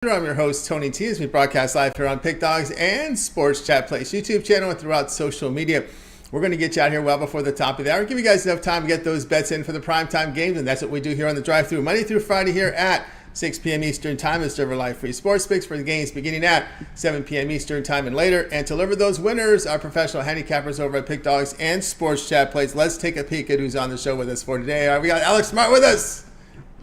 I'm your host, Tony T, as we broadcast live here on Pick Dogs and Sports Chat Place YouTube channel and throughout social media. We're going to get you out here well before the top of the hour. Give you guys enough time to get those bets in for the primetime games, and that's what we do here on the drive-thru Monday through Friday here at 6 p.m. Eastern Time and serve live free sports picks for the games beginning at 7 p.m. Eastern Time and later. And to deliver those winners, our professional handicappers over at Pick Dogs and Sports Chat Place. Let's take a peek at who's on the show with us for today. All right, we got Alex Smart with us.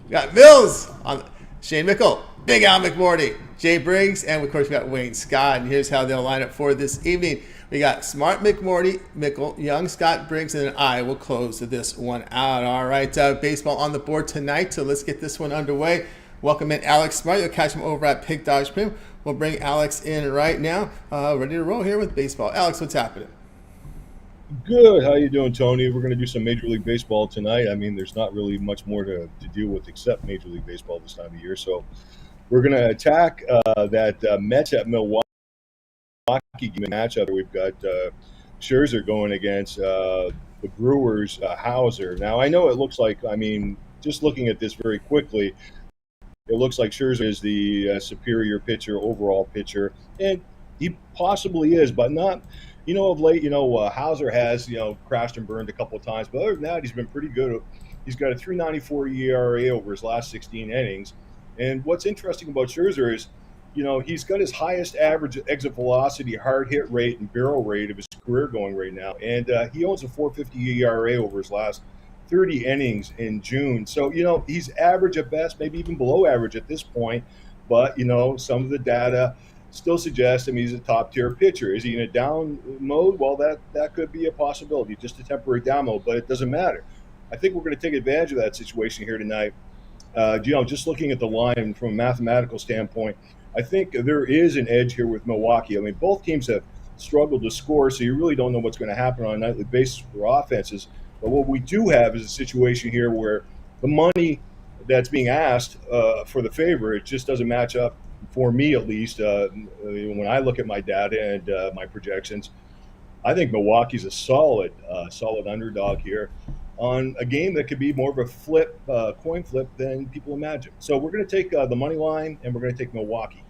We got Mills on Shane Mickle, Big Al McMorty, Jay Briggs, and of course we got Wayne Scott. And here's how they'll line up for this evening. We got Smart, McMorty, Mickle, Young, Scott, Briggs, and then I will close this one out. All right, baseball on the board tonight, so let's get this one underway. Welcome in Alex Smart. You'll catch him over at Pick Dogs Premium. We'll bring Alex in right now. Ready to roll here with baseball. Alex, what's happening? Good. How you doing, Tony? We're going to do some Major League Baseball tonight. I mean, there's not really much more to deal with except Major League Baseball this time of year. So we're going to attack that Mets at Milwaukee game matchup. We've got Scherzer going against the Brewers' Hauser. Now, I know it looks like, just looking at this very quickly, it looks like Scherzer is the superior pitcher, overall pitcher, and he possibly is, but not. Of late, Hauser has, crashed and burned a couple of times. But other than that, he's been pretty good. He's got a 3.94 ERA over his last 16 innings. And what's interesting about Scherzer is, he's got his highest average exit velocity, hard hit rate, and barrel rate of his career going right now. And he owns a 4.50 ERA over his last 30 innings in June. So, he's average at best, maybe even below average at this point. But, some of the data still suggests he's a top-tier pitcher. Is he in a down mode? Well, that could be a possibility, just a temporary down mode, but it doesn't matter. I think we're going to take advantage of that situation here tonight. Just looking at the line from a mathematical standpoint, I think there is an edge here with Milwaukee. Both teams have struggled to score, so you really don't know what's going to happen on a nightly basis for offenses. But what we do have is a situation here where the money that's being asked for the favorite just doesn't match up. For me, at least, when I look at my data and my projections, I think Milwaukee's a solid underdog here on a game that could be more of a coin flip than people imagine. So we're going to take the money line, and we're going to take Milwaukee.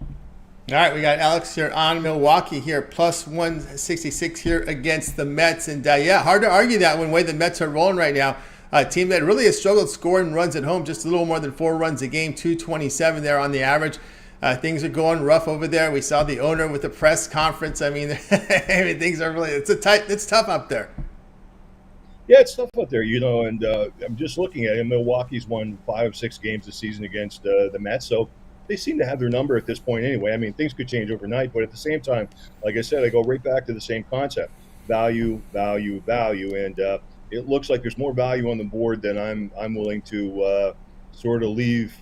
All right, we got Alex here on Milwaukee here, plus 166 here against the Mets. And, hard to argue that one way the Mets are rolling right now. A team that really has struggled scoring runs at home, just a little more than 4 runs a game, 227 there on the average. Things are going rough over there. We saw the owner with the press conference. Things are really, it's tough up there. Yeah, it's tough out there, and I'm just looking at it. Milwaukee's won 5 of 6 games this season against the Mets, so they seem to have their number at this point anyway. Things could change overnight, but at the same time, like I said, I go right back to the same concept: value, value, value, and it looks like there's more value on the board than I'm willing to sort of leave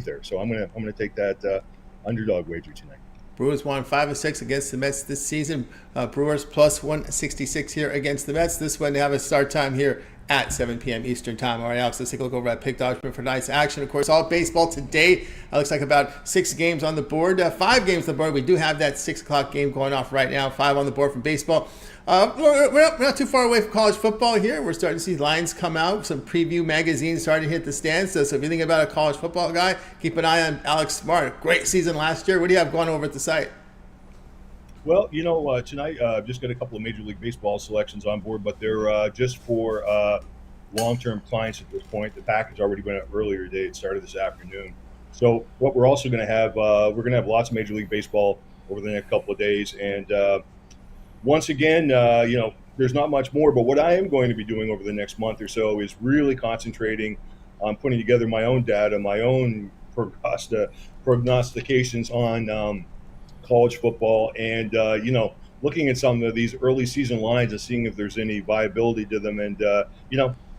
there. So I'm gonna take that underdog wager tonight. Brewers won 5 of 6 against the Mets this season. Brewers plus 166 here against the Mets. This one, they have a start time here at 7 p.m. Eastern Time. All right, Alex, let's take a look over at Pick Dogs for tonight's action. Of course, all baseball today. Looks like about 6 games on the board. 5 games on the board. We do have that 6 o'clock game going off right now. 5 on the board from baseball. We're not too far away from college football here. We're starting to see lines come out. Some preview magazines starting to hit the stands. So if you think about a college football guy, keep an eye on Alex Smart. Great season last year. What do you have going over at the site? Well, tonight I've just got a couple of Major League Baseball selections on board, but they're just for long-term clients at this point. The package already went out earlier today. It started this afternoon. So what we're also going to have, we're going to have lots of Major League Baseball over the next couple of days. And once again, there's not much more, but what I am going to be doing over the next month or so is really concentrating on putting together my own data, my own prognostications on college football, and looking at some of these early season lines and seeing if there's any viability to them, and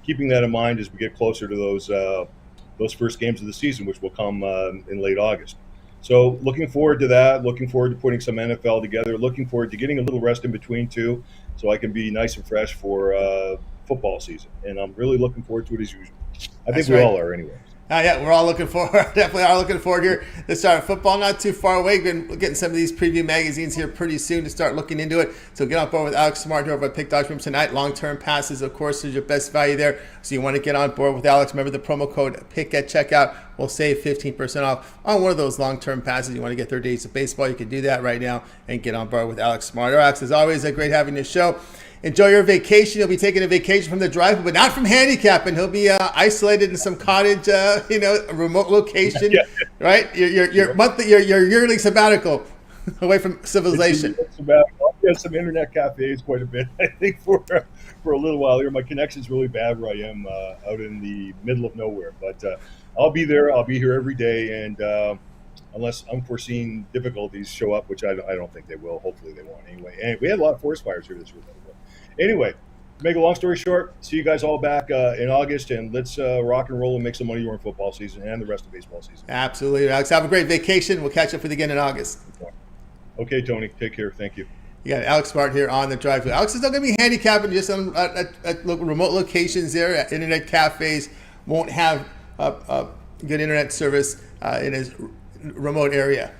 keeping that in mind as we get closer to those first games of the season, which will come in late August. So looking forward to that, looking forward to putting some NFL together, looking forward to getting a little rest in between too, so I can be nice and fresh for football season. And I'm really looking forward to it as usual. I think we all are anyway. Yeah, we're all looking forward. Definitely are looking forward here to start football. Not too far away. We're getting some of these preview magazines here pretty soon to start looking into it. So get on board with Alex Smart here over at Pick Dogs Room tonight. Long-term passes, of course, is your best value there. So you want to get on board with Alex. Remember the promo code PICK at checkout will save 15% off on one of those long-term passes. You want to get 30 days of baseball, you can do that right now and get on board with Alex Smart. Alex, as always, great having this show. Enjoy your vacation. You'll be taking a vacation from the drive, but not from handicapping. He'll be isolated in some cottage, a remote location, right? Your yearly sabbatical away from civilization. I'll get some internet cafes quite a bit, I think, for a little while here. My connection's really bad where I am out in the middle of nowhere, but I'll be there. I'll be here every day, and unless unforeseen difficulties show up, which I don't think they will. Hopefully they won't anyway. And we had a lot of forest fires here this week. Anyway, make a long story short, see you guys all back in August, and let's rock and roll and make some money during football season and the rest of baseball season. Absolutely, Alex. Have a great vacation. We'll catch up with you again in August. Okay, Tony. Take care. Thank you. You got Alex Smart here on the drive. Alex is not going to be handicapping just on at remote locations there. At internet cafes won't have good internet service in his remote area,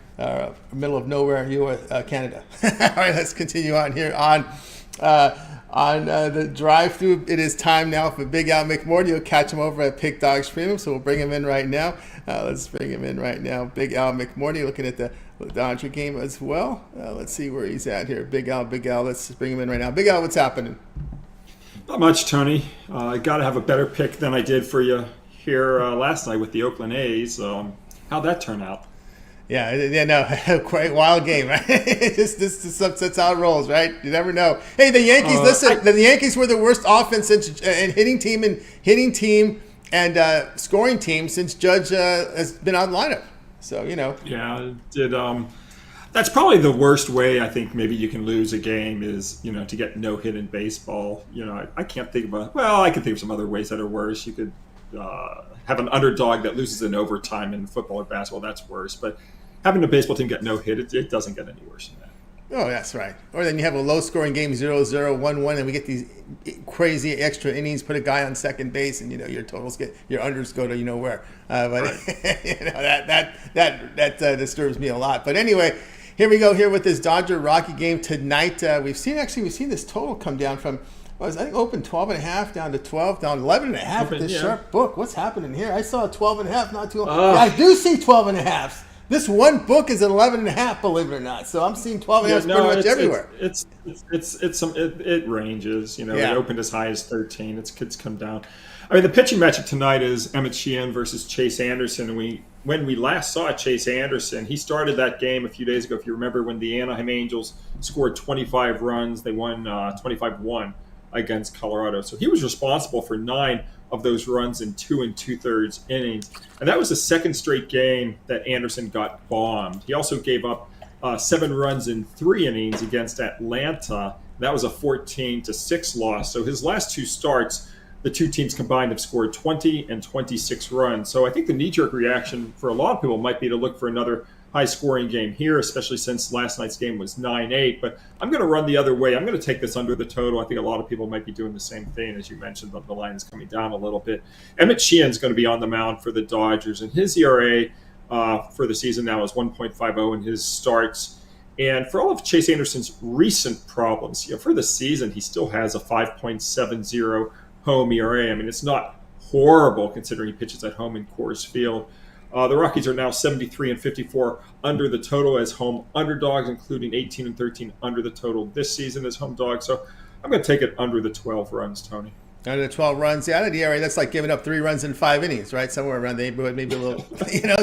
middle of nowhere, Canada. All right, let's continue on here on the drive-through. It is time now for Big Al McMorty. You'll catch him over at Pick Dogs Premium, so we'll bring him in right now. Let's bring him in right now. Big Al McMorty looking at the Dodger game as well. Let's see where he's at here. Big Al. Let's bring him in right now. Big Al, what's happening? Not much, Tony. I got to have a better pick than I did for you here last night with the Oakland A's. How'd that turn out? Yeah, quite wild game, right? That's how it rolls, right? You never know. Hey, the Yankees. The Yankees were the worst offense and hitting team and scoring team since Judge has been on the lineup. So Yeah, that's probably the worst way I think maybe you can lose a game is to get no hit in baseball. I can't think of I can think of some other ways that are worse. You could have an underdog that loses in overtime in football or basketball. That's worse, but having a baseball team get no hit, it doesn't get any worse than that. Oh, that's right. Or then you have a low-scoring game, 0-0, 1-1, and we get these crazy extra innings, put a guy on second base, and your totals your unders go to where. But right. that disturbs me a lot. But anyway, here we go here with this Dodger-Rocky game tonight. We've seen this total come down from, I think, open 12.5 down to 12, down 11.5 with this sharp book. What's happening here? I saw a 12.5 not too long. I do see 12.5s. This one book is 11.5, believe it or not. So I'm seeing 12.5 pretty much everywhere. It ranges. It opened as high as 13. It's come down. I mean, the pitching matchup tonight is Emmett Sheehan versus Chase Anderson. And when we last saw Chase Anderson, he started that game a few days ago. If you remember, when the Anaheim Angels scored 25 runs, they won 25-1 against Colorado. So he was responsible for 9 of those runs in 2 2/3 innings. And that was the second straight game that Anderson got bombed. He also gave up 7 runs in 3 innings against Atlanta. That was a 14-6 loss. So his last 2 starts, the 2 teams combined have scored 20 and 26 runs. So I think the knee-jerk reaction for a lot of people might be to look for another high-scoring game here, especially since last night's game was 9-8. But I'm going to run the other way. I'm going to take this under the total. I think a lot of people might be doing the same thing. As you mentioned, the line is coming down a little bit. Emmett Sheehan's going to be on the mound for the Dodgers, and his ERA for the season now is 1.50 in his starts. And for all of Chase Anderson's recent problems, for the season, he still has a 5.70 home ERA. I mean, it's not horrible considering he pitches at home in Coors Field. The Rockies are now 73-54 under the total as home underdogs, including 18-13 under the total this season as home dogs. So I'm going to take it under the 12 runs, Tony. Under the 12 runs, yeah, the ERA, that's like giving up 3 runs in 5 innings, right? Somewhere around the neighborhood, maybe a little,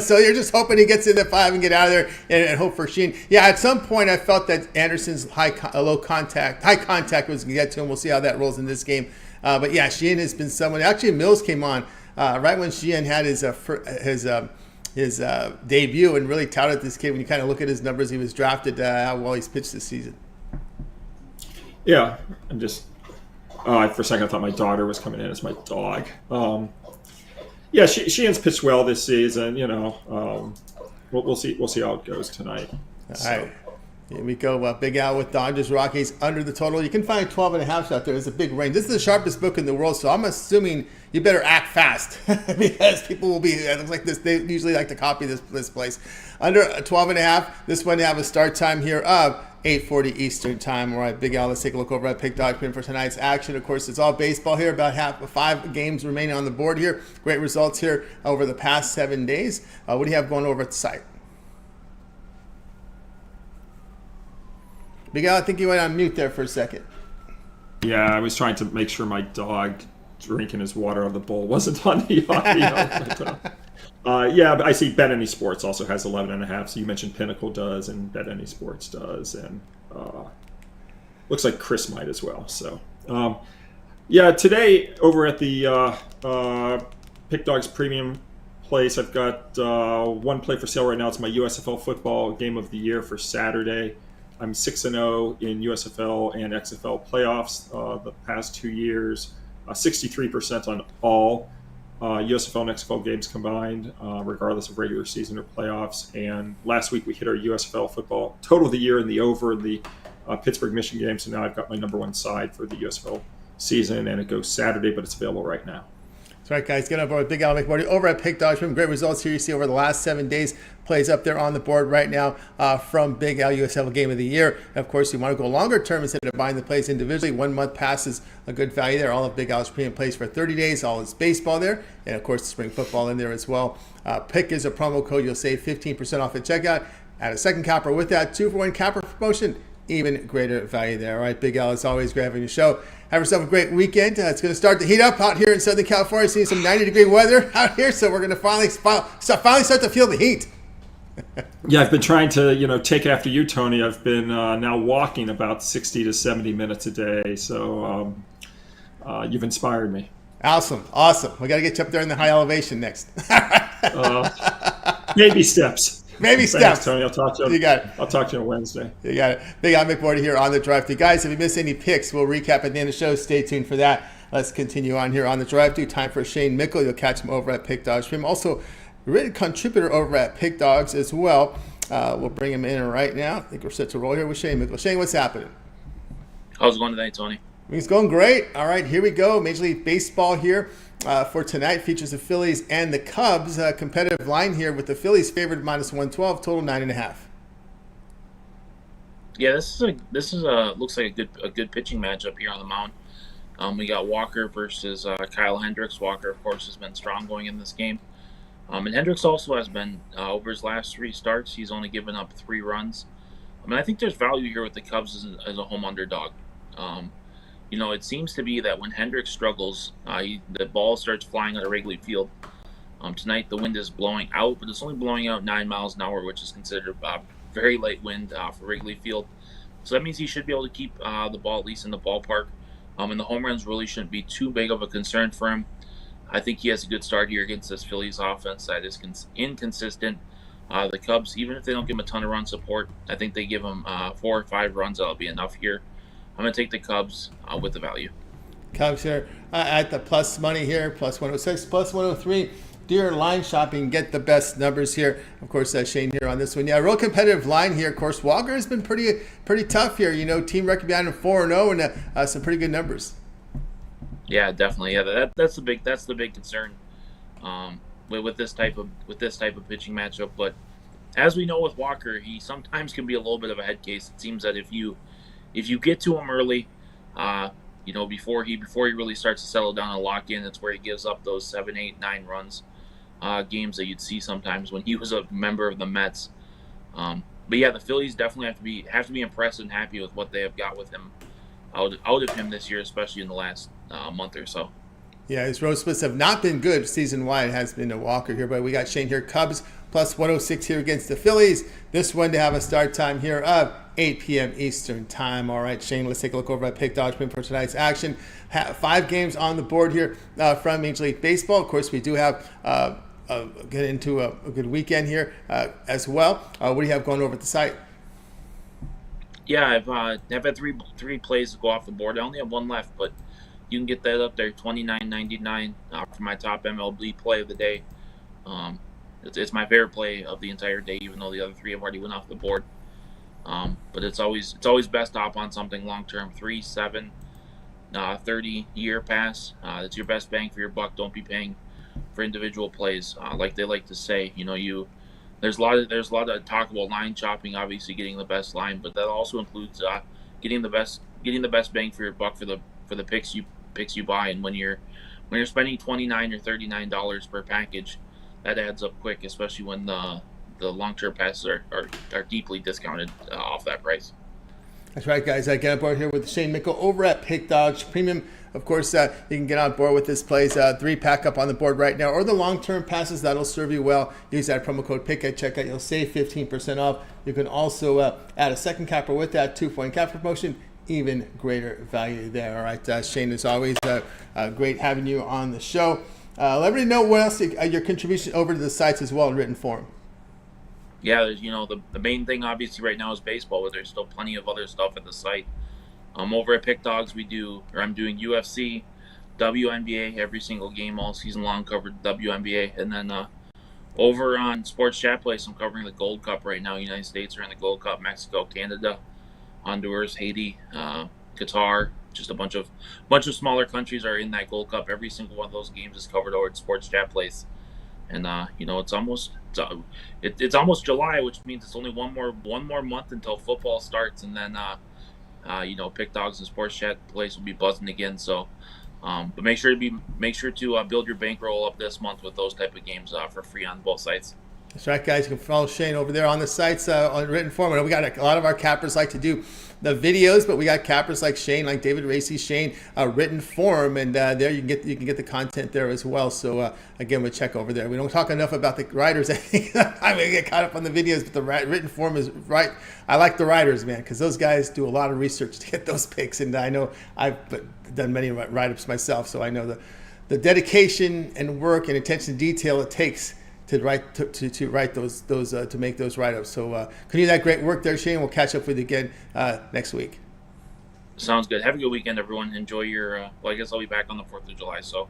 So you're just hoping he gets into 5 and get out of there and hope for Sheehan. Yeah, at some point I felt that Anderson's high contact was going to get to him. We'll see how that rolls in this game. But yeah, Sheehan has been someone. Actually, Mills came on right when Sheehan had his debut and really touted this kid. When you kind of look at his numbers, he was drafted how well he's pitched this season. Yeah, I'm just for a second I thought my daughter was coming in as my dog. Yeah, Sheehan's pitched well this season. We'll see how it goes tonight. All right. Here we go. Big Al with Dodgers Rockies under the total. You can find 12.5 out there. It's a big range. This is the sharpest book in the world, so I'm assuming you better act fast because people will be. It looks like this. They usually like to copy this place. Under 12.5. This one have a start time here of 8:40 Eastern time. All right, Big Al, let's take a look over at Pick Dog Pin for tonight's action. Of course, it's all baseball here. About 5 games remaining on the board here. Great results here over the past 7 days. What do you have going over at the site? Big Al, I think you went on mute there for a second. Yeah, I was trying to make sure my dog drinking his water out of the bowl wasn't on the audio. But I see Bet Any Sports also has 11.5. So you mentioned Pinnacle does, and Bet Any Sports does, and looks like Chris might as well. So, today over at the Pick Dogs Premium place, I've got one play for sale right now. It's my USFL football game of the year for Saturday. I'm 6-0 in USFL and XFL playoffs the past 2 years. 63% on all USFL and XFL games combined, regardless of regular season or playoffs. And last week we hit our USFL football total of the year in the over in the Pittsburgh Michigan game. So now I've got my number one side for the USFL season, and it goes Saturday, but it's available right now. That's right, guys. Get on board with Big Al McBordy over at Pick Dogs. Great results here. You see over the last 7 days. Plays up there on the board right now from Big Al USFL Game of the Year. And of course, you want to go longer term instead of buying the plays individually. 1 month pass is a good value there. All of Big Al's premium plays for 30 days. All his baseball there. And of course, spring football in there as well. Pick is a promo code. You'll save 15% off at checkout. Add a second capper with that 2-for-1 capper promotion. Even greater value there. All right, Big Al, as always, great having your show. Have yourself a great weekend. It's going to start to heat up out here in Southern California. Seeing some 90-degree weather out here, so we're going to finally start to feel the heat. Yeah, I've been trying to, take after you, Tony. I've been now walking about 60 to 70 minutes a day, so you've inspired me. Awesome. We got to get you up there in the high elevation next. Baby steps. Maybe steps. Thanks, Tony. I'll talk to you. You got it. I'll talk to you on Wednesday. You got it. Big Al McBordy here on the Drive Thru. Guys, if you miss any picks, we'll recap at the end of the show. Stay tuned for that. Let's continue on here on the Drive Thru. Time for Shane Mickle. You'll catch him over at Pick Dogs Stream. Also, a written contributor over at Pick Dogs as well. We'll bring him in right now. I think we're set to roll here with Shane Mickle. Shane, what's happening? How's it going today, Tony? It's going great. All right, here we go. Major League Baseball here for tonight features the Phillies and the Cubs. Competitive line here with the Phillies favored -112, total 9.5. Yeah, this is a looks like a good pitching matchup here on the mound. We got Walker versus Kyle Hendricks. Walker, of course, has been strong going in this game, and Hendricks also has been over his last 3 starts. He's only given up 3 runs. I think there's value here with the Cubs as a home underdog. It seems to be that when Hendricks struggles, the ball starts flying out of Wrigley Field. Tonight, the wind is blowing out, but it's only blowing out 9 miles an hour, which is considered very light wind for Wrigley Field. So that means he should be able to keep the ball at least in the ballpark. And the home runs really shouldn't be too big of a concern for him. I think he has a good start here against this Phillies offense that is inconsistent. The Cubs, even if they don't give him a ton of run support, I think they give him 4 or 5 runs. That'll be enough here. I'm going to take the Cubs with the value. Cubs here at the plus money here, plus 106, plus 103. Deer line shopping, get the best numbers here. Of course, Shane here on this one. Yeah, real competitive line here. Of course, Walker has been pretty tough here. Team record behind him 4-0 and some pretty good numbers. Yeah, definitely. Yeah, that's the big concern with this type of pitching matchup. But as we know with Walker, he sometimes can be a little bit of a head case. It seems that if you get to him early, before he really starts to settle down and lock in, it's where he gives up those 7, 8, 9 runs games that you'd see sometimes when he was a member of the Mets. But yeah, the Phillies definitely have to be impressed and happy with what they have got with him out of him this year, especially in the last month or so. Yeah, his road splits have not been good season-wide. It has been a Walker here, but we got Shane here. Cubs plus 106 here against the Phillies. This one to have a start time here of 8 p.m. Eastern time. All right, Shane, let's take a look over at Pick Dodge for tonight's action. 5 games on the board here from Major League Baseball. Of course, we do have get into a good weekend here as well. What do you have going over at the site? Yeah, I've had three plays to go off the board. I only have 1 left, but you can get that up there, $29.99 for my top MLB play of the day. It's my favorite play of the entire day, even though the other 3 have already went off the board. But it's always best to hop on something long term. 3, 7, 30 year pass. It's your best bang for your buck. Don't be paying for individual plays, like they like to say. there's a lot of talk about line chopping, obviously getting the best line, but that also includes getting the best bang for your buck for the picks you buy. And when you're spending $29 or $39 per package, that adds up quick, especially when the long-term passes are deeply discounted off that price. That's right, guys. I get on board here with Shane Mickle over at Pick Dogs Premium. Of course, you can get on board with this plays 3-pack up on the board right now, or the long-term passes. That'll serve you well. Use that promo code PICK at checkout. You'll save 15% off. You can also add a second capper with that 2-point capper promotion. Even greater value there. All right, Shane, as always, great having you on the show. Let me know what else your contribution over to the sites as well in written form. Yeah, there's, the main thing obviously right now is baseball, but there's still plenty of other stuff at the site. Over at Pick Dogs, I'm doing UFC, WNBA, every single game all season long, covered WNBA, and then over on Sports Chat Place, I'm covering the Gold Cup right now. United States are in the Gold Cup, Mexico, Canada, Honduras, Haiti, Qatar, just a bunch of smaller countries are in that Gold Cup. Every single one of those games is covered over at Sports Chat Place. And it's almost July, which means it's only one more month until football starts, and then Pick Dogs and Sports Chat Place will be buzzing again. So, but make sure to build your bankroll up this month with those type of games for free on both sites. That's right, guys. You can follow Shane over there on the sites on written form. We got a lot of our cappers like to do the videos, but we got cappers like Shane, like David Racy, Shane, written form, and there you can get the content there as well. So again, we'll check over there. We don't talk enough about the writers. I mean, get caught up on the videos, but the written form is right. I like the writers, man, because those guys do a lot of research to get those picks, and I know I've done many write-ups myself, so I know the dedication and work and attention to detail it takes to write those to make those write-ups. So continue that great work there, Shane. We'll catch up with you again next week. Sounds good. Have a good weekend, everyone. Enjoy your I guess I'll be back on the 4th of July, so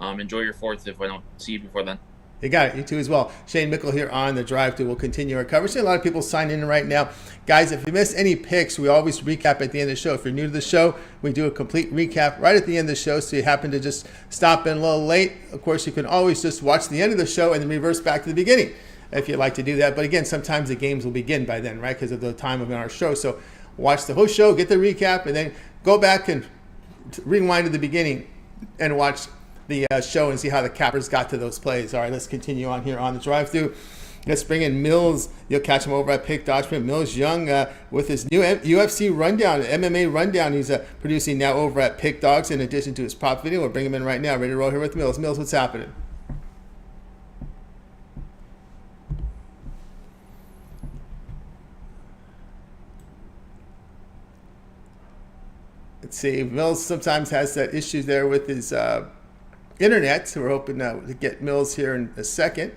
enjoy your 4th if I don't see you before then. You got it. You too as well. Shane Mickle here on The Drive Thru. We'll continue our coverage. A lot of people sign in right now. Guys, if you missed any picks, we always recap at the end of the show. If you're new to the show, we do a complete recap right at the end of the show. So you happen to just stop in a little late, of course, you can always just watch the end of the show and then reverse back to the beginning if you'd like to do that. But again, sometimes the games will begin by then, right, because of the time of our show. So watch the whole show, get the recap, and then go back and rewind to the beginning and watch the show and see how the cappers got to those plays. All right, let's continue on here on The Drive Thru. Let's bring in Mills. You'll catch him over at Pick Dogs. Mills Young with his new UFC rundown, MMA rundown he's producing now over at Pick Dogs in addition to his prop video. We'll bring him in right now. Ready to roll here with Mills. Mills, what's happening? Let's see. Mills sometimes has that issue there with his internet, so we're hoping to get Mills here in a second.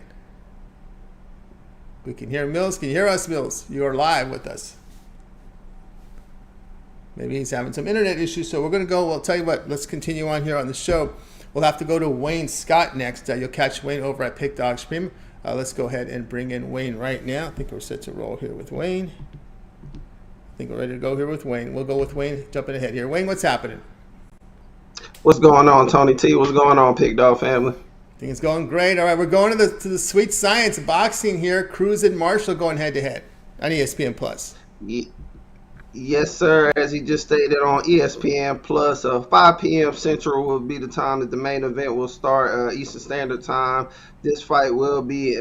We can hear Mills. Can you hear us, Mills? You are live with us. Maybe he's having some internet issues, so we're going to go. Well, I'll tell you what, let's continue on here on the show. We'll have to go to Wayne Scott next. You'll catch Wayne over at Pick Dogs Premium. Let's go ahead and bring in Wayne right now. I think we're set to roll here with Wayne. I think we're ready to go here with Wayne. We'll go with Wayne, jumping ahead here. Wayne, what's happening? What's going on, Tony T? What's going on, Pick Dog family? I think it's going great. All right, we're going to the sweet science boxing here. Cruz and Marshall going head-to-head on ESPN+. Yes, sir. As he just stated on ESPN+, 5 p.m. Central will be the time that the main event will start, Eastern Standard Time. This fight will be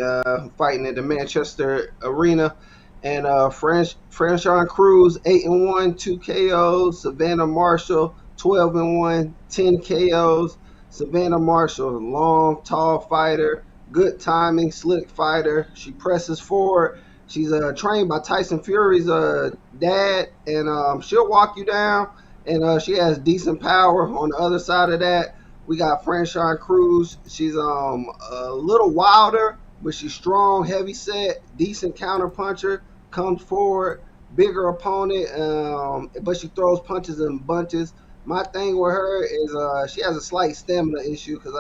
fighting at the Manchester Arena. And Franchon Cruz, 8-1, 2 KOs. Savannah Marshall, 12-1, 10 KOs. Savannah Marshall, long, tall fighter, good timing, slick fighter. She presses forward. She's trained by Tyson Fury's dad, and she'll walk you down. And she has decent power. On the other side of that, we got Franchon Cruz. She's a little wilder, but she's strong, heavy set, decent counter puncher. Comes forward, bigger opponent, but she throws punches in bunches. My thing with her is she has a slight stamina issue because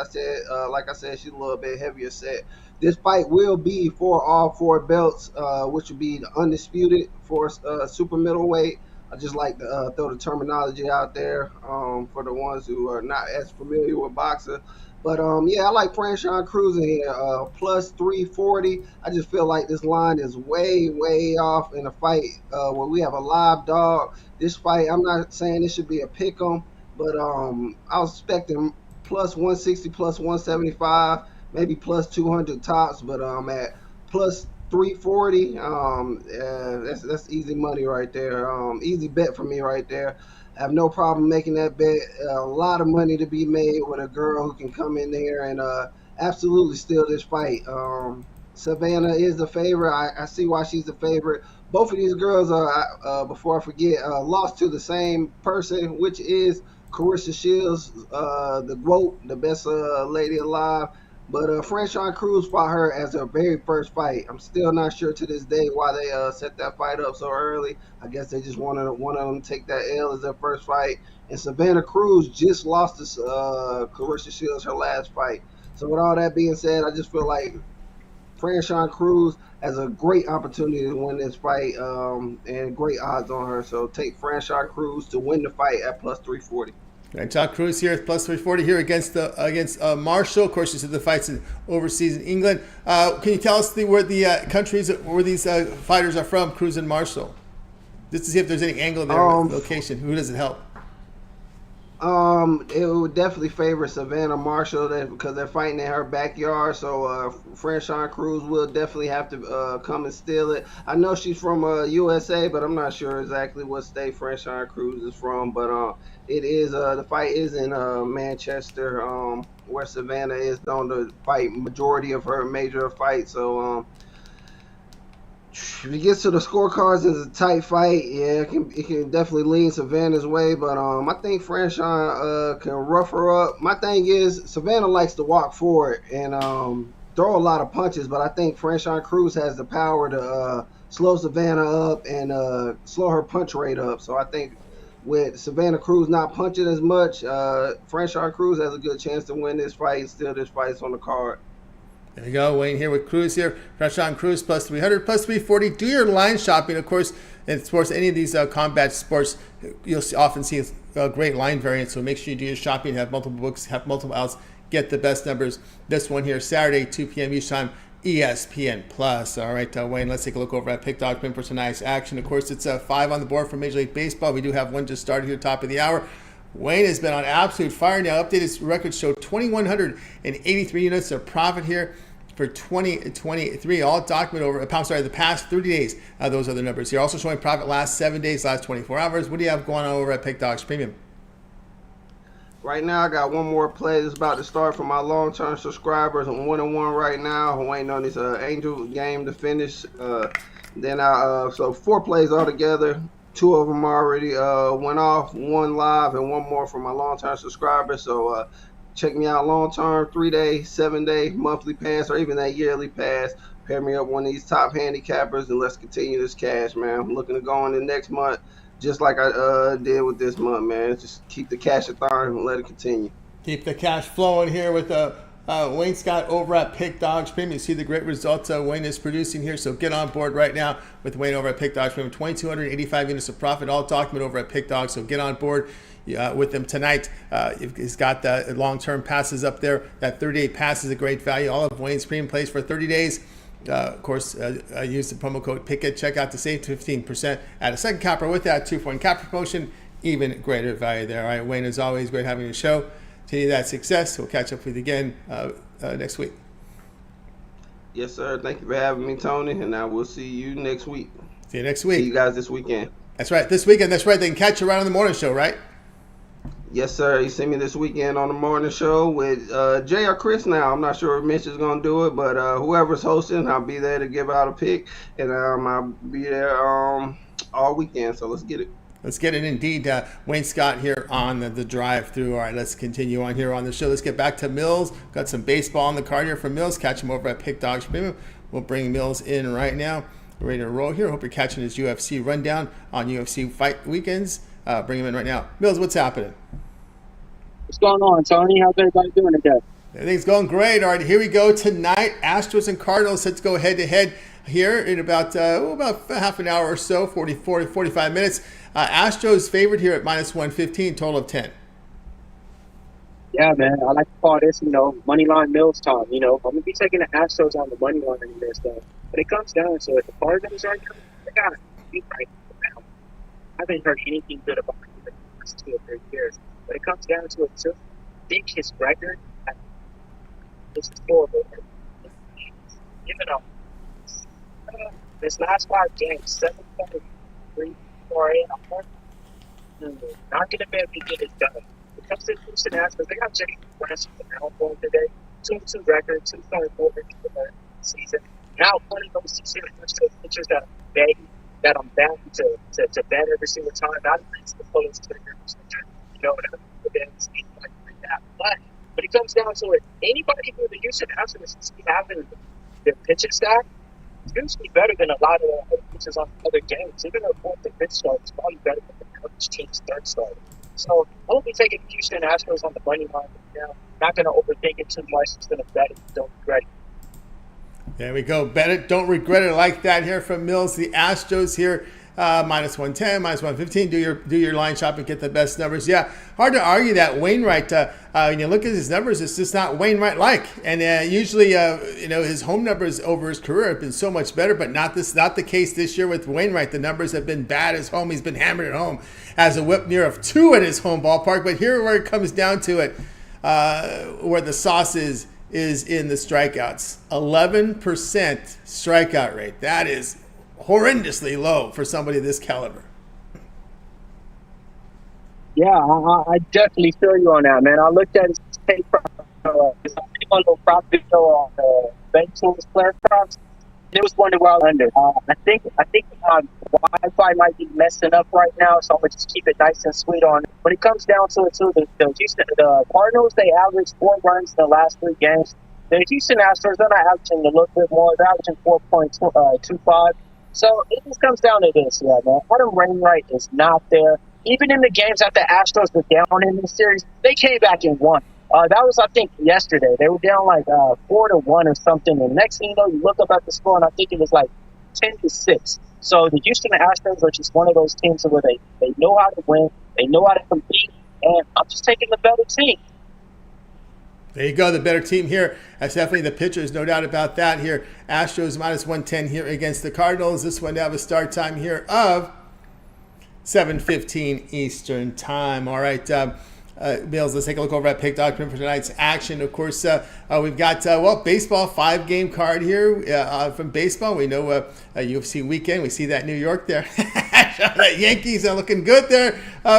like I said, she's a little bit heavier set. This fight will be for all 4 belts, which will be the undisputed for super middleweight, I just like to throw the terminology out there for the ones who are not as familiar with boxing. But yeah, I like Franchon Cruz in here, plus 340. I just feel like this line is way, way off in a fight where we have a live dog. This fight, I'm not saying it should be a pick 'em, but I was expecting plus 160, plus 175, maybe plus 200 tops. But at plus 340, that's easy money right there. Easy bet for me right there. I have no problem making that bet. A lot of money to be made with a girl who can come in there and absolutely steal this fight. Savannah is the favorite. I see why she's the favorite. Both of these girls are, before I forget, lost to the same person, which is Carissa Shields, the GOAT, the best lady alive. But Franchon Cruz fought her as her very first fight. I'm still not sure to this day why they set that fight up so early. I guess they just wanted one of them to take that L as their first fight. And Savannah Cruz just lost to Carissa Shields her last fight. So with all that being said, I just feel like Franchon Cruz has a great opportunity to win this fight and great odds on her. So take Franchon Cruz to win the fight at plus 340. Right, Chuck Cruz here at plus 340 here against Marshall. Of course, you said the fights overseas in England. Can you tell us where the countries where these fighters are from, Cruz and Marshall? Just to see if there's any angle in their location. Who does it help? It would definitely favor Savannah Marshall because they're fighting in her backyard. So Franchon Cruz will definitely have to come and steal it. I know she's from USA, but I'm not sure exactly what state Franchon Cruz is from. But it is the fight is in Manchester, where Savannah is known to fight majority of her major fights. So if it gets to the scorecards, it's a tight fight. Yeah, it can definitely lean Savannah's way, but I think Franchon can rough her up. My thing is Savannah likes to walk forward and throw a lot of punches, but I think Franchon Cruz has the power to slow Savannah up and slow her punch rate up. So I think with Savannah Cruz not punching as much, Franchon Cruz has a good chance to win this fight and steal this fight on the card. There you go, Wayne here with Cruz here. Franchon Cruz plus 300, plus 340. Do your line shopping, of course. In sports, any of these combat sports, you'll often see a great line variant. So make sure you do your shopping, have multiple books, have multiple outs, get the best numbers. This one here, Saturday, 2 p.m. East time, ESPN Plus. All right, Wayne, let's take a look over at Pick Dog Pin for tonight's action. Of course, it's 5 on the board for Major League Baseball. We do have one just started here, top of the hour. Wayne has been on absolute fire now. Updated records show 2,183 units of profit here for 2023. All document over, the past 30 days. Those are the numbers here. Also showing profit last 7 days, last 24 hours. What do you have going on over at Pick Dogs Premium? Right now, I got one more play that's about to start for my long-term subscribers. I'm 1-1 right now. I'm waiting on this Angel game to finish. So 4 plays altogether. 2 of them already went off, 1 live, and 1 more for my long-term subscribers. So check me out long-term, 3-day, 7-day, monthly pass, or even that yearly pass. Pair me up one of these top handicappers, and let's continue this cash, man. I'm looking to go in the next month just like I did with this month, man. Just keep the cash-a-thon and let it continue. Keep the cash flowing here with Wayne Scott over at Pick Dogs Premium. You see the great results Wayne is producing here, so get on board right now with Wayne over at Pick Dogs Premium. 2,285 units of profit, all document over at Pick Dogs, so get on board with them tonight. He's got the long-term passes up there. That 30-day pass is a great value. All of Wayne's premium plays for 30 days. Of course, use the promo code PICKIT. Check out to save 15% at a second capper with that 2-point capper promotion. Even greater value there. All right, Wayne, as always, great having you show. Continue that success. We'll catch up with you again next week. Yes, sir. Thank you for having me, Tony, and I will see you next week. See you next week. See you guys this weekend. That's right. This weekend. That's right. They can catch you right on the morning show, right? Yes, sir. You see me this weekend on the morning show with Jay or Chris now. I'm not sure if Mitch is going to do it, but whoever's hosting, I'll be there to give out a pick, and I'll be there all weekend, so let's get it. Let's get it indeed. Wayne Scott here on the drive-through. All right, let's continue on here on the show. Let's get back to Mills. Got some baseball on the card here from Mills. Catch him over at Pick Dogs Premium. We'll bring Mills in right now. We're ready to roll here. Hope you're catching his UFC rundown on UFC fight weekends. Bring him in right now. Mills, what's happening? What's going on, Tony? How's everybody doing today? Everything's going great. All right, here we go tonight. Astros and Cardinals set to go head-to-head. here in about half an hour or so, 45 minutes. Astros favored here at -115, total of 10. Yeah, man. I like to call this, money line Mills time. I'm going to be taking the Astros on the money line in this stuff. But it comes down to it. The Cardinals right now, they got to be right now. I haven't heard anything good about him in the last 2 or 3 years. But it comes down to it, too. I think his record, this is horrible. Even though this last 5 games, 7.3, 4.8, not going to be able to get it done. It comes to Houston Astros, they got Jay Branch from the Alpha today, 2-2 record, 2.4 for the season. Now, one of those two pitchers that I'm bound to bet every single time, not against the fullest triggers, like that. But when it comes down to it, anybody who the Houston Astros is having their pitching stack, it's usually better than a lot of other pitchers on other games. Even though fourth and fifth start is probably better than the coach team's third start. So I won't be taking Houston Astros on the money line right now. Not going to overthink it too much. Just going to bet it. Don't regret it. There we go. Bet it. Don't regret it. Like that here from Mills. The Astros here. -110, -115. Do your line shop and get the best numbers. Yeah, hard to argue that Wainwright. When you look at his numbers, it's just not Wainwright-like. And usually, his home numbers over his career have been so much better, but not the case this year with Wainwright. The numbers have been bad at home. He's been hammered at home. Has a whip near of 2 at his home ballpark. But here, where it comes down to it, where the sauce is in the strikeouts. 11% strikeout rate. That is horrendously low for somebody this caliber. Yeah, I definitely feel you on that, man. I looked at his tape from a little prop video on the bank tools player props. And it was one where I was under. I think Wi-Fi might be messing up right now, so I'm gonna just keep it nice and sweet on it. When it comes down to it, too, the Cardinals, they averaged 4 runs in the last 3 games. The Houston Astros, they're not averaging a little bit more. They're averaging 4.25. So it just comes down to this, man. Adam Wainwright is not there. Even in the games that the Astros were down in the series, they came back and won. That was, I think, yesterday. They were down like 4-1 or something. And next thing you know, you look up at the score, and I think it was like 10-6. So the Houston Astros are just one of those teams where they know how to win, they know how to compete, and I'm just taking the better team. There you go, the better team here. That's definitely the pitchers, no doubt about that here. Astros -110 here against the Cardinals. This one to have a start time here of 7:15 Eastern time. All right, Mills, let's take a look over at Pick Dog for tonight's action. Of course, we've got, baseball, 5-game card here from baseball. We know UFC weekend. We see that New York there. That Yankees are looking good there.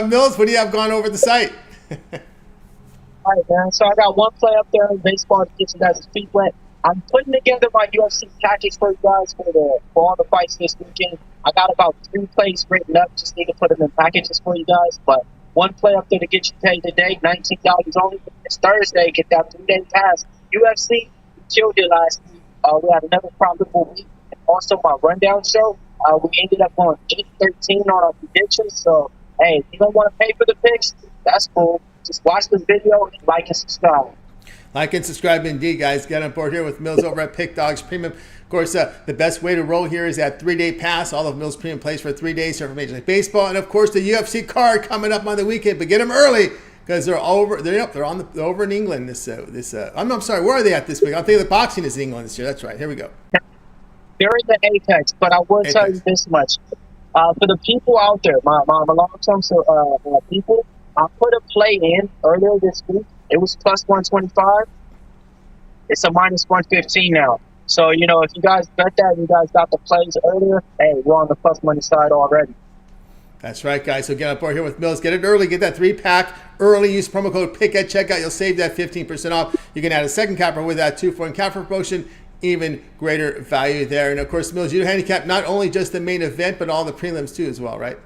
Mills, what do you have gone over the site? All right, man. So I got one play up there in baseball to get you guys' feet wet. I'm putting together my UFC package for you guys for all the fights this weekend. I got about 3 plays written up. Just need to put them in packages for you guys. But one play up there to get you paid today, $19 only. It's Thursday. Get that 3-day pass. UFC, we killed it last week. We had another profitable week. And also my rundown show, we ended up on 8-13 on our predictions. So, hey, if you don't want to pay for the picks, that's cool. Just watch the video and like and subscribe. Like and subscribe indeed, guys. Get on board here with Mills over at Pick Dogs Premium. Of course, the best way to roll here is that 3-day pass. All of Mills Premium plays for 3 days here for Major League Baseball. And, of course, the UFC card coming up on the weekend. But get them early because they're over. They're over in England I'm sorry, where are they at this week? I'm thinking the boxing is in England this year. That's right. Here we go. They're in the Apex, but I will tell you this much. For the people out there, my long-term people, I put a play in earlier this week. It was plus 125. It's a minus 115 now. So, if you guys bet that, you guys got the plays earlier, hey, we're on the plus money side already. That's right, guys. So get on board here with Mills. Get it early. Get that 3-pack early. Use promo code PICK at checkout. You'll save that 15% off. You can add a second capper with that 2-for-1 capper promotion. Even greater value there. And, of course, Mills, you handicap not only just the main event, but all the prelims too as well, right?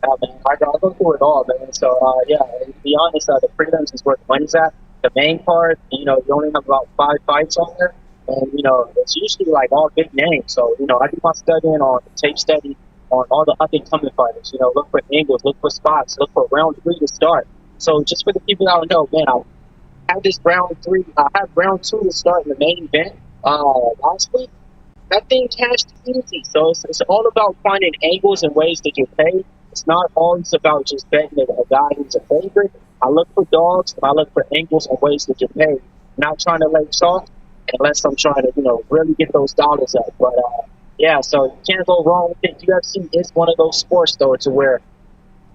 Yeah, man, I go through it all, man. So, to be honest, the prelims is where the money's at. The main card, you only have about 5 fights on there. And, it's usually like all big names. So, I do my studying on tape study on all the up-and-coming fighters. Look for angles, look for spots, look for round 3 to start. So, just for the people that don't know, man, I had round 2 to start in the main event last week. that thing cashed easy. So it's all about finding angles and ways to get paid. It's not always about just betting a guy who's a favorite. I look for dogs and I look for angles and ways to get paid. Not trying to lay soft unless I'm trying to, really get those dollars up. But yeah, so you can't go wrong with it. UFC is one of those sports though, to where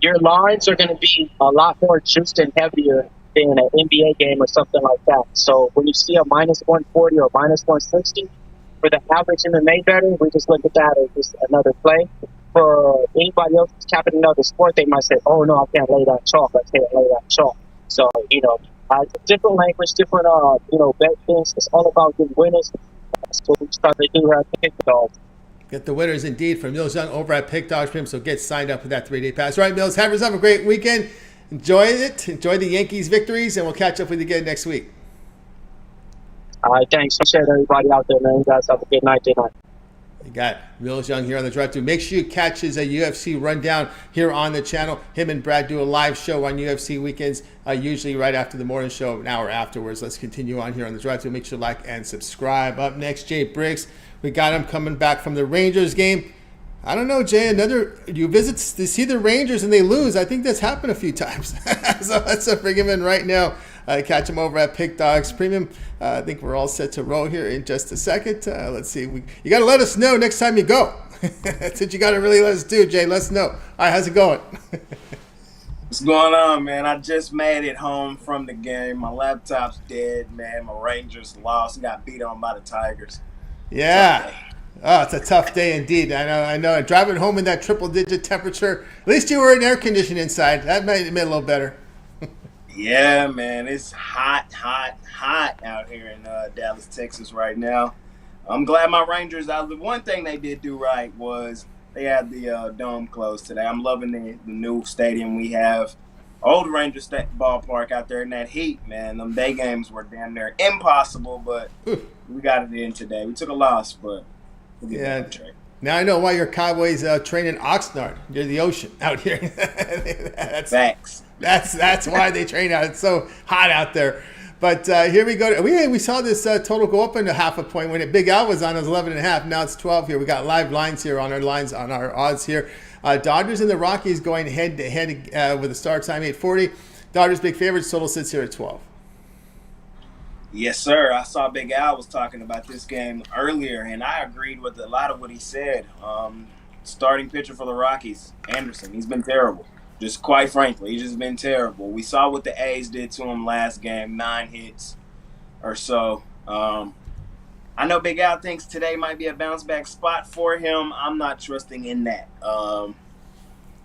your lines are going to be a lot more juiced and heavier than an NBA game or something like that. So when you see a minus 140 or minus 160, for the average MMA bettor, we just look at that as just another play. For anybody else who's capping another sport, they might say, oh, no, I can't lay that chalk. I can't lay that chalk. So, different language, different, bet things. It's all about good winners. That's what we try to do here at Pick Dogs. Get the winners indeed from Mills Young over at Pick Dogs Premium. So get signed up for that 3-day pass. All right, Mills, have yourself a great weekend. Enjoy it. Enjoy the Yankees victories, and we'll catch up with you again next week. All right, thanks. Appreciate everybody out there, man. You guys have a good night tonight. You got Mills Young here on the Drive Thru. Make sure you catch his UFC rundown here on the channel. Him and Brad do a live show on UFC weekends, usually right after the morning show, an hour afterwards. Let's continue on here on the Drive Thru. Make sure to like and subscribe. Up next, Jay Briggs. We got him coming back from the Rangers game. I don't know, Jay, you visit to see the Rangers and they lose. I think that's happened a few times. So let's bring him in right now. Catch him over at Pick Dogs Premium. I think we're all set to roll here in just a second. Let's see. You got to let us know next time you go. That's what you got to really let us do, Jay. Let us know. All right, how's it going? What's going on, man? I just made it home from the game. My laptop's dead, man. My Rangers lost. Got beat on by the Tigers. Yeah. Oh, it's a tough day indeed. I know. Driving home in that triple-digit temperature. At least you were in air conditioning inside. That made it a little better. Yeah, man. It's hot out here in Dallas, Texas right now. I'm glad my Rangers out. The one thing they did do right was they had the dome closed today. I'm loving the new stadium we have. Old Rangers ballpark out there in that heat, man. Them day games were damn near impossible, but we got it in today. We took a loss, but we'll get back on track. Now I know why your Cowboys train in Oxnard near the ocean out here. Facts. That's why they train out. It's so hot out there. But here we go. We saw this total go up into half a point when Big Al was on. It was 11.5. Now it's 12 here. We got live lines here on our odds here. Dodgers and the Rockies going head to head with a start time 8:40. Dodgers big favorites. Total sits here at 12. Yes, sir. I saw Big Al was talking about this game earlier, and I agreed with a lot of what he said. Starting pitcher for the Rockies, Anderson. He's been terrible. Just quite frankly, he's just been terrible. We saw what the A's did to him last game, 9 hits or so. I know Big Al thinks today might be a bounce-back spot for him. I'm not trusting in that.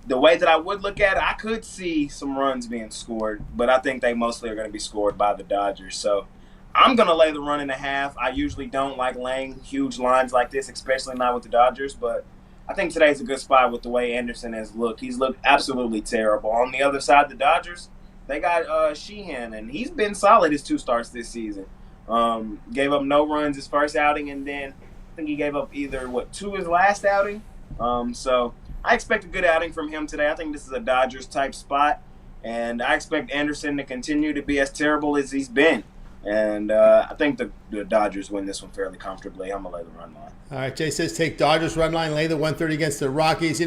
The way that I would look at it, I could see some runs being scored, but I think they mostly are going to be scored by the Dodgers. So I'm going to lay the 1.5. I usually don't like laying huge lines like this, especially not with the Dodgers, but I think today's a good spot with the way Anderson has looked. He's looked absolutely terrible. On the other side, the Dodgers, they got Sheehan, and he's been solid his 2 starts this season. Gave up no runs his first outing, and then I think he gave up either, 2 his last outing. So I expect a good outing from him today. I think this is a Dodgers-type spot, and I expect Anderson to continue to be as terrible as he's been. And I think the Dodgers win this one fairly comfortably. I'm going to lay the run line. All right, Jay says take Dodgers run line, lay the 130 against the Rockies.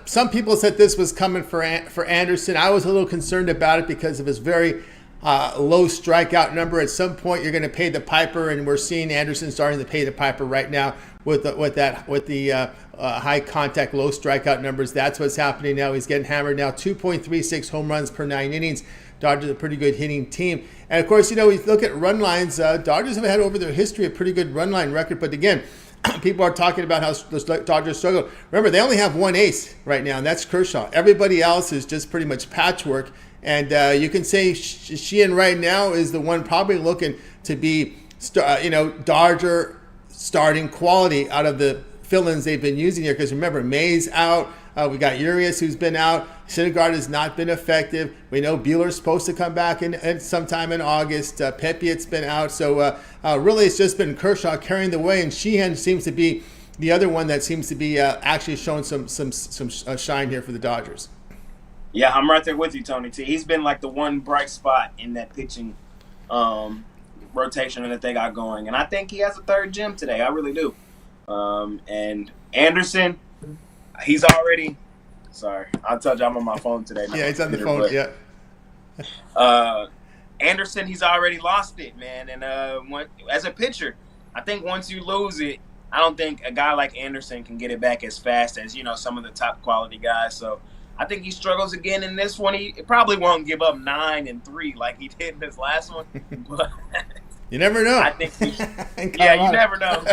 Some people said this was coming for Anderson. I was a little concerned about it because of his very low strikeout number. At some point, you're going to pay the piper, and we're seeing Anderson starting to pay the piper right now with the high contact, low strikeout numbers. That's what's happening now. He's getting hammered now. 2.36 home runs per 9 innings. Dodgers a pretty good hitting team. And, of course, we look at run lines. Dodgers have had over their history a pretty good run line record. But, again, people are talking about how the Dodgers struggle. Remember, they only have one ace right now, and that's Kershaw. Everybody else is just pretty much patchwork. And you can say Sheehan right now is the one probably looking to be, Dodger starting quality out of the fill-ins they've been using here. Because, remember, May's out. We got Urias, who's been out. Syndergaard has not been effective. We know Buehler's supposed to come back in sometime in August. Pepiot's been out. So really it's just been Kershaw carrying the way, and Sheehan seems to be the other one that seems to be actually showing some shine here for the Dodgers. Yeah, I'm right there with you, Tony T. He's been like the one bright spot in that pitching rotation that they got going. And I think he has a third gem today. I really do. And Anderson, he's already. Sorry, I'll tell you I'm on my phone today. Yeah, he's on the phone. Anderson, he's already lost it, man. And as a pitcher, I think once you lose it, I don't think a guy like Anderson can get it back as fast as some of the top quality guys. So I think he struggles again in this one. He probably won't give up 9 and 3 like he did in his last one. But you never know. I think you never know.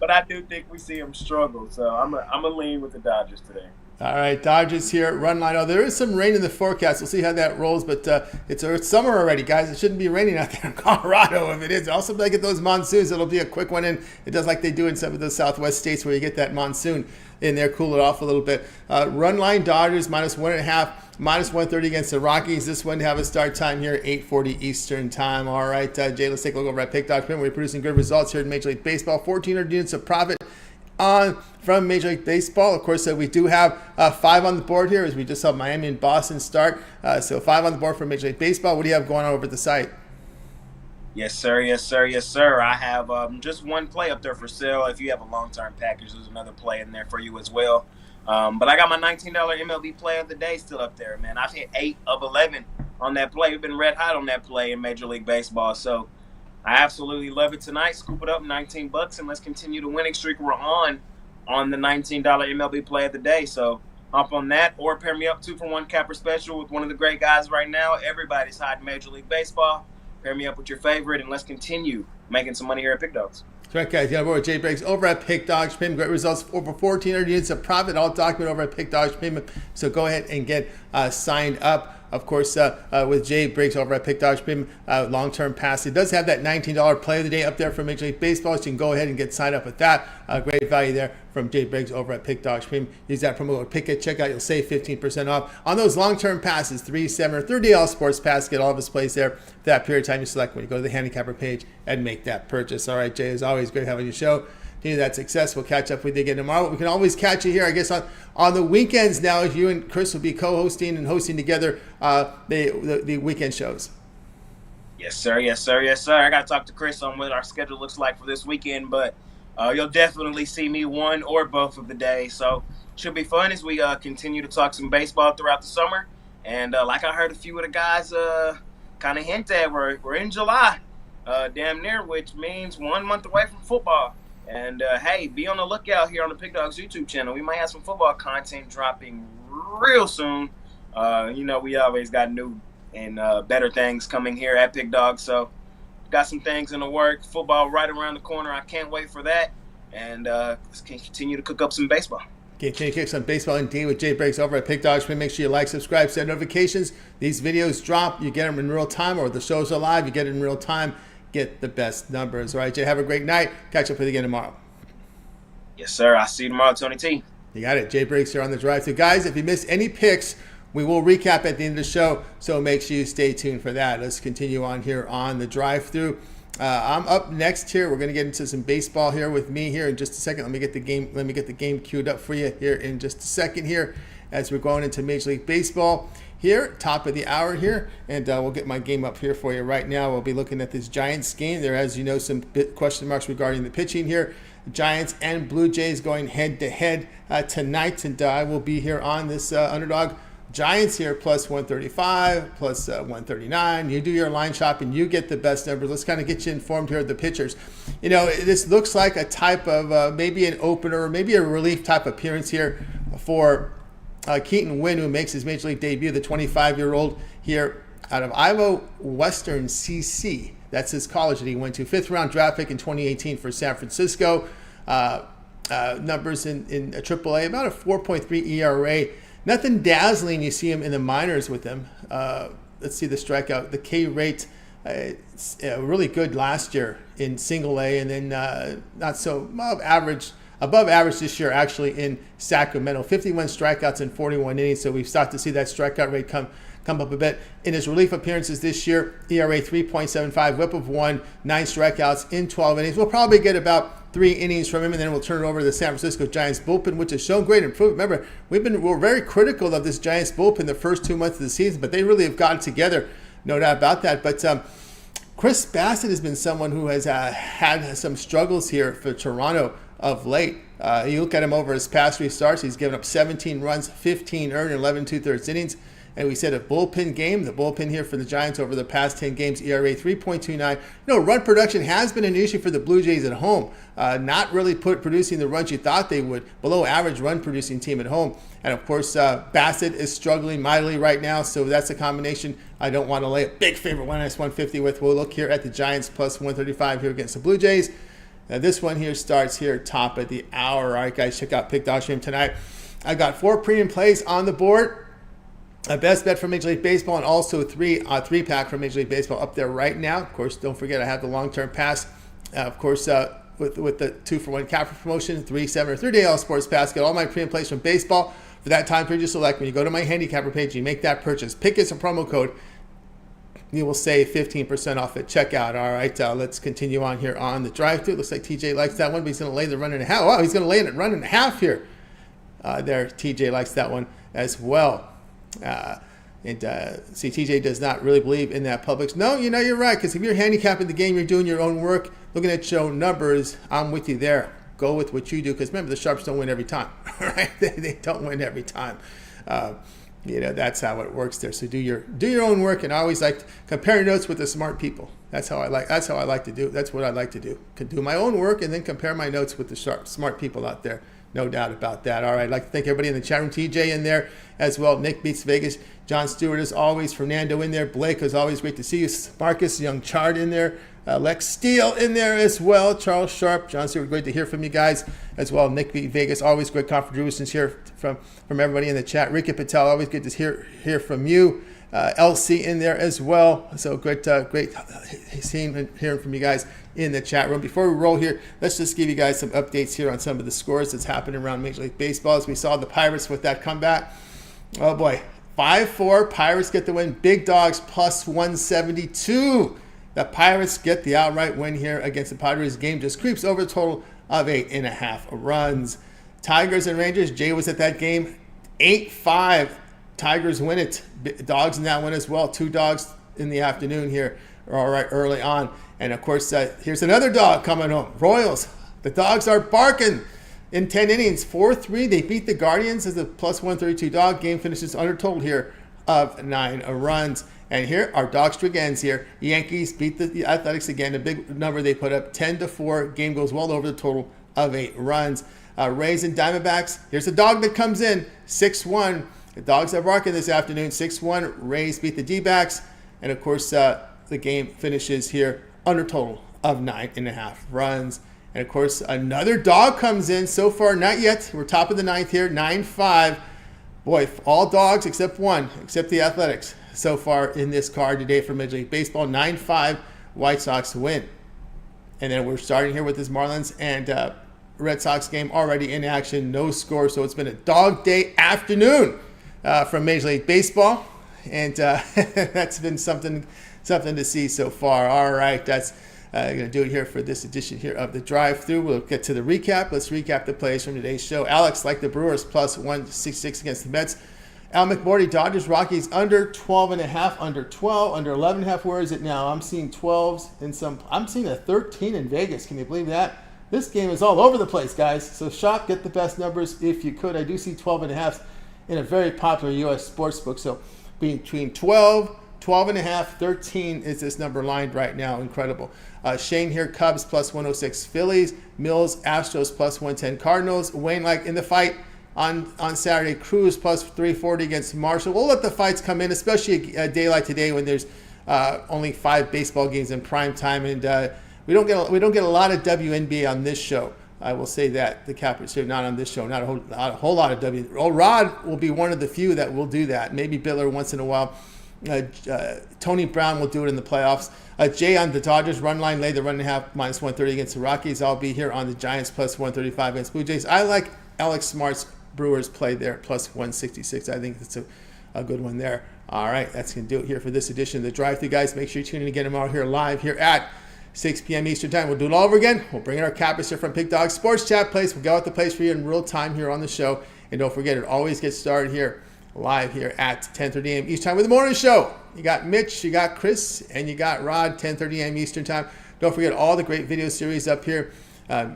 But I do think we see him struggle. So I'm a lean with the Dodgers today. All right, Dodgers here, run line. Oh, there is some rain in the forecast. We'll see how that rolls, but it's summer already, guys. It shouldn't be raining out there in Colorado. If it is, also if they get those monsoons, it'll be a quick one in. It does like they do in some of the Southwest states where you get that monsoon in there, cool it off a little bit. Run line, Dodgers, -1.5, -130 against the Rockies. This one to have a start time here, 8:40 Eastern time. All right, Jay, let's take a look over at Pick Dodge. We're producing good results here in Major League Baseball. 1,400 units of profit on from Major League Baseball. Of course, we do have 5 on the board here as we just saw Miami and Boston start. So 5 on the board for Major League Baseball. What do you have going on over at the site? Yes, sir. Yes, sir. Yes, sir. I have just one play up there for sale. If you have a long-term package, there's another play in there for you as well. But I got my $19 MLB play of the day still up there, man. I've hit 8 of 11 on that play. We've been red hot on that play in Major League Baseball. So I absolutely love it tonight. Scoop it up, $19, and let's continue the winning streak we're on the $19 MLB play of the day. So hop on that or pair me up 2-for-1 capper special with one of the great guys right now. Everybody's hot in Major League Baseball. Pair me up with your favorite, and let's continue making some money here at Pick Dogs. That's right, guys. Yeah, we're Jay Briggs over at Pick Dogs Premium. Great results, over 1,400 units of profit, all documented over at Pick Dogs Premium. So go ahead and get signed up. Of course, with Jay Briggs over at Pick Dogs Premium, long-term pass. It does have that $19 play of the day up there for Major League Baseball, so you can go ahead and get signed up with that. Great value there from Jay Briggs over at Pick Dogs Premium. Use that promo code PICK at checkout. You'll save 15% off on those long-term passes, 3, 7, or 30 all sports pass. Get all of his plays there for that period of time you select when you go to the Handicapper page and make that purchase. All right, Jay, as always, great having you show. Continue that success. We'll catch up with you again tomorrow. We can always catch you here, I guess, on the weekends now. You and Chris will be co-hosting and hosting together the weekend shows. Yes, sir. Yes, sir. Yes, sir. I got to talk to Chris on what our schedule looks like for this weekend, but you'll definitely see me one or both of the days. So should be fun as we continue to talk some baseball throughout the summer. And like I heard a few of the guys kind of hint at, we're in July, damn near, which means 1 month away from football. And, hey, be on the lookout here on the Pick Dogs YouTube channel. We might have some football content dropping real soon. We always got new and better things coming here at Pick Dogs. So got some things in the work. Football right around the corner. I can't wait for that. And let's continue to cook up some baseball. Continue to kick some baseball indeed with Jay Briggs over at Pick Dogs. Make sure you like, subscribe, set notifications. These videos drop. You get them in real time, or the shows are live. You get it in real time. Get the best numbers. All right, Jay, have a great night. Catch up with you again tomorrow. Yes, sir. I'll see you tomorrow, Tony T. You got it. Jay Briggs here on the drive. So, guys, if you missed any picks, we will recap at the end of the show, so make sure you stay tuned for that. Let's continue on here on the drive-through. I'm up next here. We're going to get into some baseball here with me here in just a second. Let me get the game queued up for you here in just a second here as we're going into Major League Baseball here, top of the hour here, and we'll get my game up here for you right now. We'll be looking at this Giants game. There, as you know, some question marks regarding the pitching here. Giants and Blue Jays going head-to-head tonight, and I will be here on this underdog Giants here, plus 135, plus 139. You do your line shopping, you get the best numbers. Let's kind of get you informed here of the pitchers. This looks like a type of maybe an opener, maybe a relief type appearance here for Keaton Wynn, who makes his Major League debut, the 25-year-old here out of Iowa Western CC. That's his college that he went to. 5th-round draft pick in 2018 for San Francisco. Numbers in AAA, about a 4.3 ERA. Nothing dazzling. You see him in the minors with him. Let's see the strikeout. The K rate, really good last year in single A, and then not so above average this year actually in Sacramento. 51 strikeouts in 41 innings, so we've started to see that strikeout rate come up a bit. In his relief appearances this year, ERA 3.75, whip of 1, 9 strikeouts in 12 innings. We'll probably get about 3 innings from him, and then we'll turn it over to the San Francisco Giants bullpen, which has shown great improvement. Remember, we're very critical of this Giants bullpen the first 2 months of the season, but they really have gotten together, no doubt about that. But Chris Bassett has been someone who has had some struggles here for Toronto of late. You look at him over his past 3 starts, he's given up 17 runs, 15 earned, 11 2/3 innings. And we said a bullpen game. The bullpen here for the Giants over the past 10 games, ERA 3.29. Run production has been an issue for the Blue Jays at home. Not really producing the runs you thought they would. Below average run producing team at home. And of course, Bassett is struggling mightily right now. So that's a combination I don't want to lay a big favorite -150 with. We'll look here at the Giants plus 135 here against the Blue Jays. Now this one here starts here top of the hour. All right, guys, check out Pick Dog Stream tonight. I got 4 premium plays on the board. A best bet for Major League Baseball, and also 3-pack from Major League Baseball up there right now. Of course, don't forget I have the long-term pass. Of course, with the 2-for-1 capper promotion, 3, 7, or 3-day all sports pass. Get all my premium plays from baseball for that time period you select. When you go to my handicapper page, you make that purchase. Pick as a promo code. You will save 15% off at checkout. All right, let's continue on here on the drive-thru. Looks like TJ likes that one, but he's going to lay the run and a half. Wow, he's going to lay it at run and a half here. There, TJ likes that one as well. See, TJ does not really believe in that Publix. No, you're right, because if you're handicapping the game, you're doing your own work, looking at your own numbers, I'm with you there. Go with what you do, because remember, the Sharps don't win every time, right? They don't win every time. That's how it works there. So do your own work, and I always like to compare notes with the smart people. That's how I like to do. That's what I like to do. Can do my own work and then compare my notes with the smart people out there. No doubt about that. All right, I'd like to thank everybody in the chat room. TJ in there as well. Nick Beats Vegas. John Stewart as always. Fernando in there. Blake, as always, great to see you. Marcus Young Chard in there. Lex Steele in there as well. Charles Sharp. John Stewart, great to hear from you guys as well. Nick Beats Vegas, always great contributions here from everybody in the chat. Rika Patel, always good to hear from you. LC in there as well. So great seeing and hearing from you guys in the chat room. Before we roll here, let's just give you guys some updates here on some of the scores that's happening around Major League Baseball. As we saw the Pirates with that comeback. Oh boy, 5-4. Pirates get the win. Big Dogs plus 172. The Pirates get the outright win here against the Padres. Game just creeps over a total of 8.5 runs. Tigers and Rangers. Jay was at that game. 8-5. Tigers win it. Dogs in that one as well. 2 dogs in the afternoon here. All right, early on. And of course, here's another dog coming home. Royals. The dogs are barking in 10 innings. 4-3. They beat the Guardians as a plus 132 dog. Game finishes under total here of 9 runs. And here, our dog streak ends here. Yankees beat the Athletics again. A big number they put up, 10-4. Game goes well over the total of 8 runs. Rays and Diamondbacks. Here's a dog that comes in, 6-1. The dogs are barking this afternoon, 6-1. Rays beat the D-backs. And of course, the game finishes here under total of 9.5 runs. And of course, another dog comes in. So far, not yet. We're top of the 9th here, 9-5. Boy, all dogs except one, except the Athletics. So far in this card today for Major League Baseball, 9-5, White Sox win. And then we're starting here with this Marlins and Red Sox game already in action, no score. So it's been a dog day afternoon from Major League Baseball. And that's been something to see so far. All right, that's going to do it here for this edition here of the drive-thru. We'll get to the recap. Let's recap the plays from today's show. Alex, like the Brewers, plus 166 against the Mets. Al McBorty, Dodgers, Rockies, under 12.5, under 12, under 11.5. Where is it now? I'm seeing 12s in some. I'm seeing a 13 in Vegas. Can you believe that? This game is all over the place, guys. So shop, get the best numbers if you could. I do see 12.5 in a very popular U.S. sports book. So between 12, 12.5, 13 is this number lined right now. Incredible. Shane here, Cubs, plus 106. Phillies, Mills, Astros, plus 110. Cardinals, Wayne, like in the fight on Saturday, Cruz plus 340 against Marshall. We'll let the fights come in, especially a day like today when there's only 5 baseball games in prime time, and we don't get a lot of WNBA on this show. I will say that the Cappers here, not on this show, not a whole lot of W. Oh, Rod will be one of the few that will do that. Maybe Biller once in a while. Tony Brown will do it in the playoffs. Jay on the Dodgers run line, lay the run and a half, minus 130 against the Rockies. I'll be here on the Giants, plus 135 against Blue Jays. I like Alex Smart's Brewers play there, plus 166. I think that's a good one there. All right, that's going to do it here for this edition of the Drive-Thru, guys. Make sure you tune in again tomorrow here live here at 6 p.m. Eastern Time. We'll do it all over again. We'll bring in our Cappers here from Big Dog Sports Chat Place. We'll go out the place for you in real time here on the show. And don't forget, it always gets started here live here at 10:30 a.m. Eastern Time with the morning show. You got Mitch, you got Chris, and you got Rod, 10:30 a.m. Eastern Time. Don't forget all the great video series up here.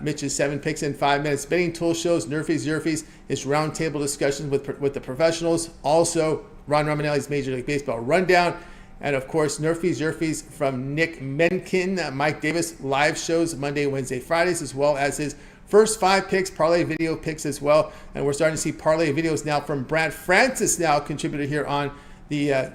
Mitch's 7 picks in 5 minutes, betting tool shows, Nerfies, Yerfies, his roundtable discussions with the professionals. Also, Ron Romanelli's Major League Baseball rundown. And of course, Nerfies, Yerfies from Nick Menkin, Mike Davis live shows Monday, Wednesday, Fridays, as well as his first 5 picks, parlay video picks as well. And we're starting to see parlay videos now from Brad Francis, now contributor here on the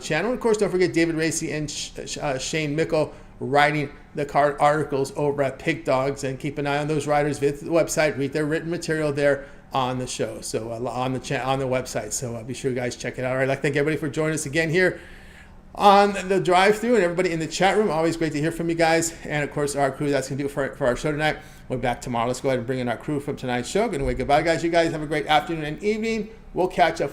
channel. And of course, don't forget David Racy and Shane Mickle writing the card articles over at Pick Dogs. And keep an eye on those writers. Visit the website, read their written material there on the show. So on the website. So be sure you guys check it out. All right, I'd like to thank everybody for joining us again here on the drive-through, and everybody in the chat room. Always great to hear from you guys. And of course, our crew, that's going to do it for our show tonight. We'll be back tomorrow. Let's go ahead and bring in our crew from tonight's show. Going to wait. Goodbye, guys. You guys have a great afternoon and evening. We'll catch up